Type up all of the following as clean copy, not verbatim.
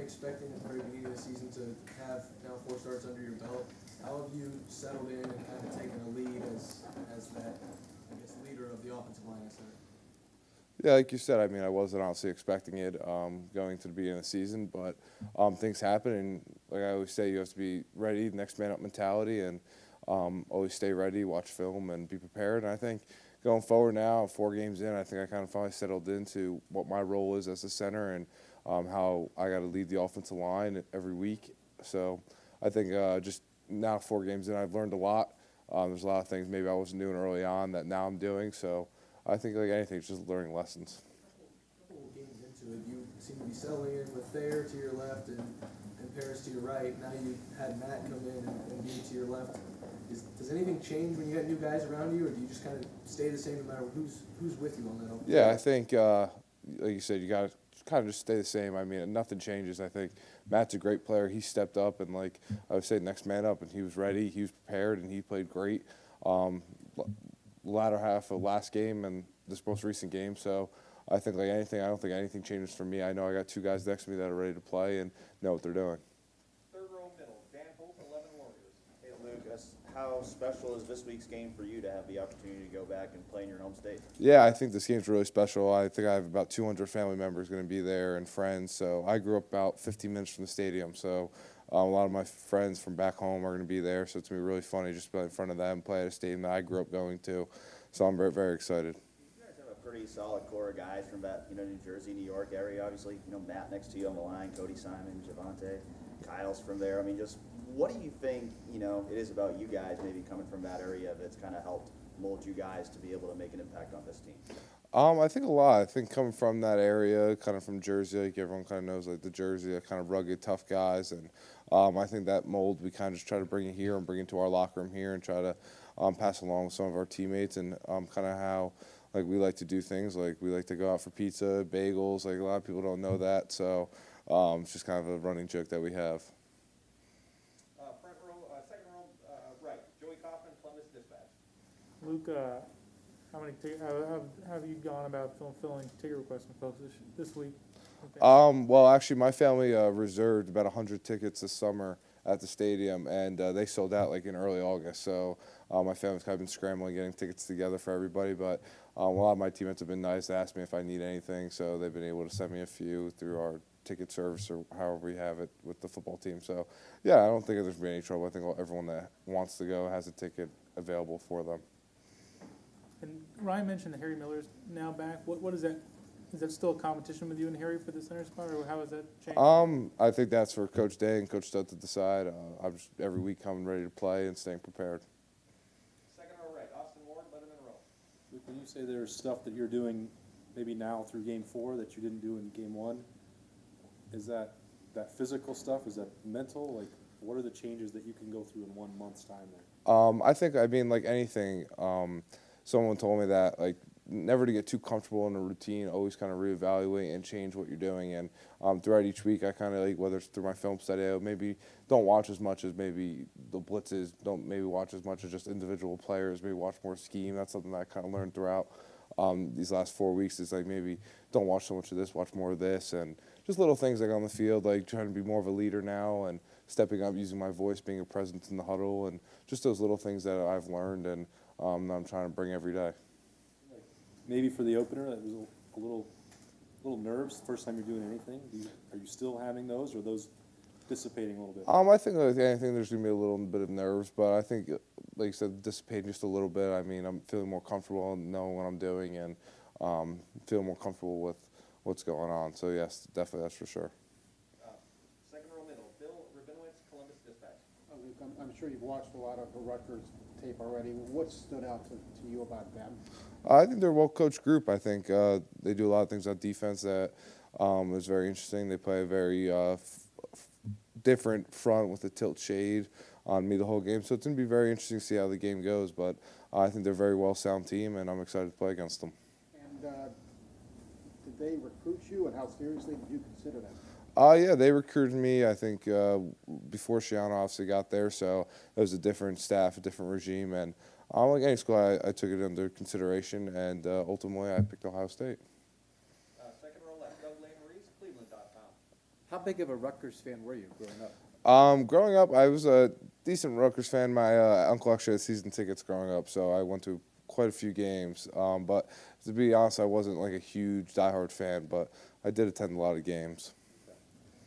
expecting at the very beginning of the season to have now 4 starts under your belt. How have you settled in and kind of taken a lead as that, I guess, leader of the offensive line, I said? Yeah, like you said, I mean, I wasn't honestly expecting it going to the beginning of the season, but things happen, and like I always say, you have to be ready, next man up mentality, and always stay ready, watch film, and be prepared. And I think going forward now, 4 games in, I think I kind of finally settled into what my role is as a center and how I got to lead the offensive line every week. So I think just now 4 games in, I've learned a lot. There's a lot of things maybe I wasn't doing early on that now I'm doing. So I think like anything, it's just learning lessons. A couple of games into it, you seem to be settling in with Thayer to your left and Paris to your right. Now you had Matt come in and be to your left. Does anything change when you got new guys around you, or do you just kind of stay the same no matter who's with you on that? Yeah, I think like you said, you got to kind of just stay the same. I mean, nothing changes. I think Matt's a great player. He stepped up and, like I would say, next man up, and he was ready. He was prepared, and he played great. Latter half of last game and this most recent game. So I think like anything, I don't think anything changes for me. I know I got 2 guys next to me that are ready to play and know what they're doing. Third row middle, Dan Holt, 11 Warriors. Hey, Lucas, how special is this week's game for you to have the opportunity to go back and play in your home state? Yeah, I think this game's really special. I think I have about 200 family members going to be there and friends. So I grew up about 15 minutes from the stadium. So a lot of my friends from back home are going to be there. So it's going to be really funny just to be in front of them, play at a stadium that I grew up going to. So I'm very, very excited. You guys have a pretty solid core of guys from that, New Jersey, New York area, obviously. Matt next to you on the line, Cody Simon, Javante, Kyle's from there. I mean, just what do you think, it is about you guys maybe coming from that area that's kind of helped mold you guys to be able to make an impact on this team? I think a lot. I think coming from that area, kind of from Jersey, like everyone kind of knows, like the Jersey, kind of rugged, tough guys, and I think that mold we kind of just try to bring it here and bring it to our locker room here and try to pass along with some of our teammates and kind of how like we like to do things. Like we like to go out for pizza, bagels. Like a lot of people don't know that, so it's just kind of a running joke that we have. Front row, second row, right. Joey Kaufman, Columbus Dispatch. Luke, how many have you gone about filling ticket requests and folks this week? Well, actually, my family reserved about 100 tickets this summer at the stadium, and they sold out like in early August. So my family's kind of been scrambling, getting tickets together for everybody. But a lot of my teammates have been nice to ask me if I need anything, so they've been able to send me a few through our ticket service or however we have it with the football team. So, yeah, I don't think there's been any trouble. I think everyone that wants to go has a ticket available for them. And Ryan mentioned that Harry Miller's now back. What is that? Is that still a competition with you and Harry for the center spot, or how has that changed? I think that's for Coach Day and Coach Stud to decide. I'm just every week coming ready to play and staying prepared. Second row right, Austin Ward, Letterman row. When you say there's stuff that you're doing maybe now through Game 4 that you didn't do in Game 1, is that physical stuff? Is that mental? Like, what are the changes that you can go through in 1 month's time there? I think, like anything, someone told me that, like, never to get too comfortable in a routine, always kind of reevaluate and change what you're doing. And throughout each week, I kind of, like, whether it's through my film study, I maybe don't watch as much as maybe the blitzes, don't maybe watch as much as just individual players, maybe watch more scheme. That's something that I kind of learned throughout these last 4 weeks is, like, maybe don't watch so much of this, watch more of this. And just little things like on the field, like trying to be more of a leader now and stepping up, using my voice, being a presence in the huddle, and just those little things that I've learned and I'm trying to bring every day. Maybe for the opener, that was a little nerves. First time you're doing anything, are you still having those, or are those dissipating a little bit? I think like anything, there's gonna be a little bit of nerves, but I think, like you said, dissipating just a little bit. I mean, I'm feeling more comfortable and knowing what I'm doing, and feeling more comfortable with what's going on. So yes, definitely, that's for sure. Second row middle, Bill Rabinowitz, Columbus Dispatch. I'm sure you've watched a lot of the Rutgers tape already. What stood out to you about them? I think they're a well-coached group. I think they do a lot of things on defense that is very interesting. They play a very different front with a tilt shade on me the whole game. So it's going to be very interesting to see how the game goes. But I think they're a very well-sound team, and I'm excited to play against them. And did they recruit you, and how seriously did you consider them? Yeah, they recruited me, I think, before Shiano obviously got there. So it was a different staff, a different regime. And like any school, I took it under consideration, and ultimately I picked Ohio State. Second row left, Doug Lane-Maurice, Cleveland.com. How big of a Rutgers fan were you growing up? Growing up, I was a decent Rutgers fan. My uncle actually had season tickets growing up, so I went to quite a few games. But to be honest, I wasn't like a huge diehard fan, but I did attend a lot of games.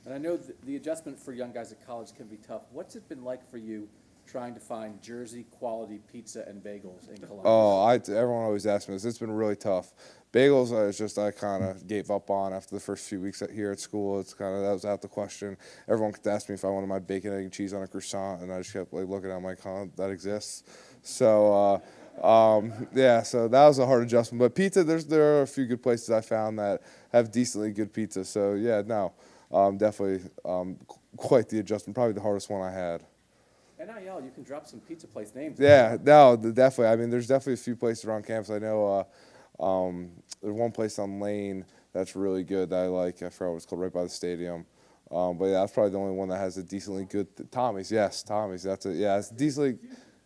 And I know the adjustment for young guys at college can be tough. What's it been like for you trying to find Jersey quality pizza and bagels in Columbus? Oh, everyone always asks me this. It's been really tough. Bagels, I kind of gave up on after the first few weeks here at school. It's kind of, that was out the question. Everyone could ask me if I wanted my bacon, egg, and cheese on a croissant, and I just kept like looking at them like, huh, that exists. So, yeah, so that was a hard adjustment. But pizza, there are a few good places I found that have decently good pizza. So, yeah, no, definitely quite the adjustment. Probably the hardest one I had. NIL, you can drop some pizza place names. Yeah, no, definitely. I mean, there's definitely a few places around campus. I know there's one place on Lane that's really good that I like. I forgot what it's called, right by the stadium. But yeah, that's probably the only one that has a decently good Tommy's. Yes, Tommy's. That's it. Yeah, it's decently.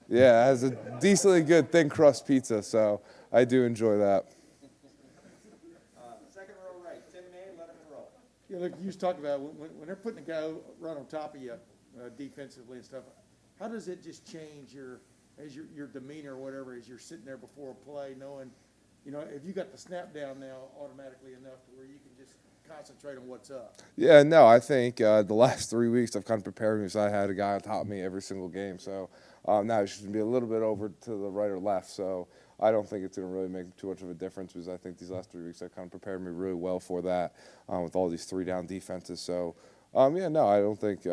Yeah, it has a decently good thin crust pizza. So I do enjoy that. Second row right, Tim May, let him roll. Yeah, look, you was talking about when they're putting a guy right on top of you defensively and stuff. How does it just change your demeanor or whatever as you're sitting there before a play, knowing, if you got the snap down now automatically enough to where you can just concentrate on what's up? Yeah, no, I think the last 3 weeks I've kind of prepared me because I had a guy on top of me every single game. So now it's just going to be a little bit over to the right or left. So I don't think it's going to really make too much of a difference because I think these last 3 weeks I kind of prepared me really well for that with all these 3-down defenses. So yeah, no, I don't think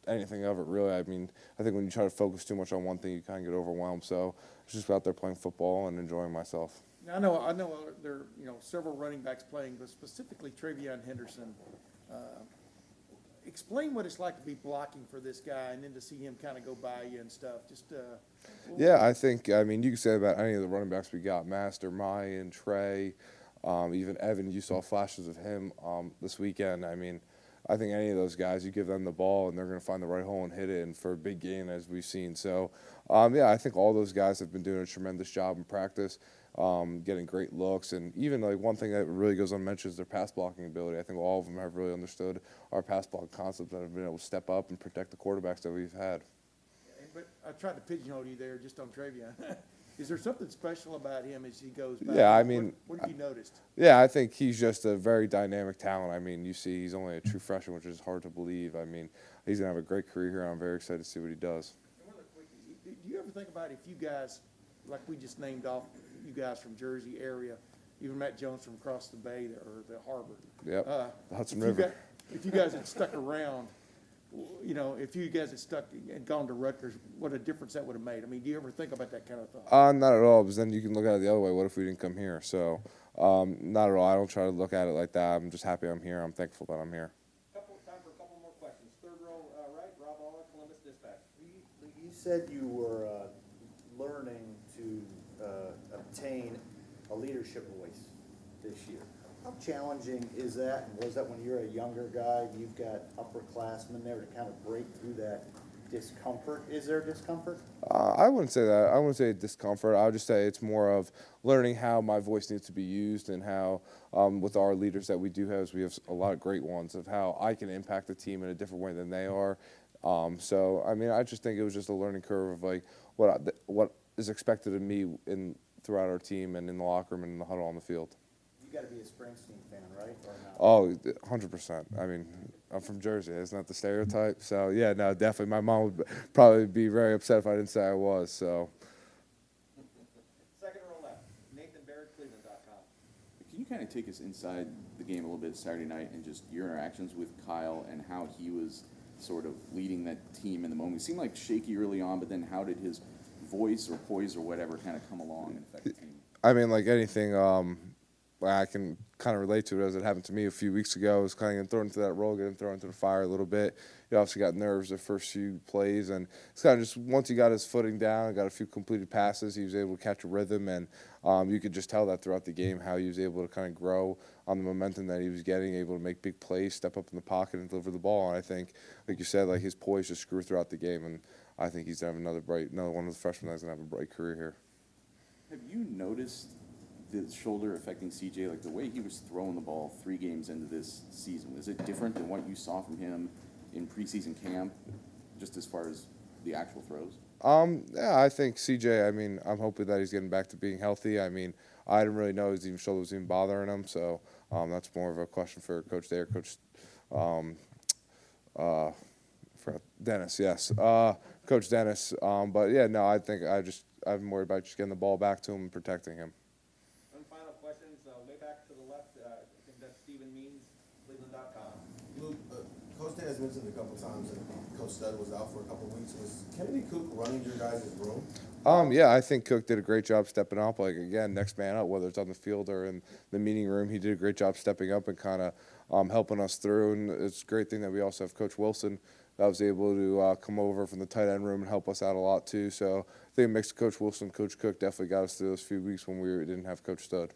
anything of it really. I mean, I think when you try to focus too much on one thing, you kind of get overwhelmed. So I was just out there playing football and enjoying myself. Now, I know there are several running backs playing, but specifically Travion Henderson. Explain what it's like to be blocking for this guy, and then to see him kind of go by you and stuff. Yeah, I think you can say about any of the running backs we got: Master, Mayan, Trey, even Evan. You saw flashes of him this weekend. I mean, I think any of those guys, you give them the ball and they're going to find the right hole and hit it, and for a big gain as we've seen. So, yeah, I think all those guys have been doing a tremendous job in practice, getting great looks, and even like one thing that really goes unmentioned is their pass blocking ability. I think all of them have really understood our pass block concept and have been able to step up and protect the quarterbacks that we've had. But I tried to pigeonhole you there just on Travion. Is there something special about him as he goes by? Yeah, I mean, what have you noticed? Yeah, I think he's just a very dynamic talent. I mean, you see he's only a true freshman, which is hard to believe. I mean, he's going to have a great career here. I'm very excited to see what he does. Do you ever think about if you guys, like we just named off you guys from Jersey area, even Matt Jones from across the bay or the harbor? Yep, the Hudson if River. If you guys had stuck around, if you guys had stuck and gone to Rutgers, what a difference that would have made. I mean, do you ever think about that kind of thought? Not at all, because then you can look at it the other way. What if we didn't come here? So, not at all. I don't try to look at it like that. I'm just happy I'm here. I'm thankful that I'm here. Time for a couple more questions. Third row right, Rob Aller, Columbus Dispatch. You said you were learning to obtain a leadership voice this year. How challenging is that, and was that when you're a younger guy, you've got upperclassmen there to kind of break through that discomfort? Is there discomfort? I wouldn't say that. I wouldn't say discomfort. I would just say it's more of learning how my voice needs to be used and how, with our leaders that we do have, we have a lot of great ones, of how I can impact the team in a different way than they are. So, I mean, I just think it was just a learning curve of like what is expected of me throughout our team and in the locker room and in the huddle on the field. You got to be a Springsteen fan, right? Or not? Oh, 100%. I mean, I'm from Jersey. Isn't that the stereotype? So, yeah, no, definitely. My mom would probably be very upset if I didn't say I was. So. Second row left, Nathan Barrett, Cleveland.com. Can you kind of take us inside the game a little bit Saturday night and just your interactions with Kyle and how he was sort of leading that team in the moment? It seemed like shaky early on, but then how did his voice or poise or whatever kind of come along and affect the team? I mean, like anything, I can kind of relate to it as it happened to me a few weeks ago. I was kind of getting thrown into that role, getting thrown into the fire a little bit. He obviously got nerves the first few plays, and it's kind of just once he got his footing down, got a few completed passes, he was able to catch a rhythm, and you could just tell that throughout the game how he was able to kind of grow on the momentum that he was getting, able to make big plays, step up in the pocket, and deliver the ball. And I think, like you said, like his poise just grew throughout the game, and I think he's going to have another one of the freshmen that's going to have a bright career here. Have you noticed the shoulder affecting CJ, like the way he was throwing the ball 3 games into this season, is it different than what you saw from him in preseason camp, just as far as the actual throws? Yeah, I think CJ, I mean, I'm hoping that he's getting back to being healthy. I mean, I didn't really know his shoulder was even bothering him, so that's more of a question for Coach Day or Coach for Dennis, yes. Coach Dennis. But yeah, no, I think I'm worried about just getting the ball back to him and protecting him. One final question, way back to the left, I think that's Stephen Means, Cleveland.com. Luke, Coach Dan has mentioned a couple times that Coach Stud was out for a couple weeks. Was Kennedy Cook running your guys' room? Yeah, I think Cook did a great job stepping up. Like, again, next man up, whether it's on the field or in the meeting room, he did a great job stepping up and kind of helping us through. And it's a great thing that we also have Coach Wilson that was able to come over from the tight end room and help us out a lot too. So I think a mix of Coach Wilson and Coach Cook definitely got us through those few weeks when we didn't have Coach Stud.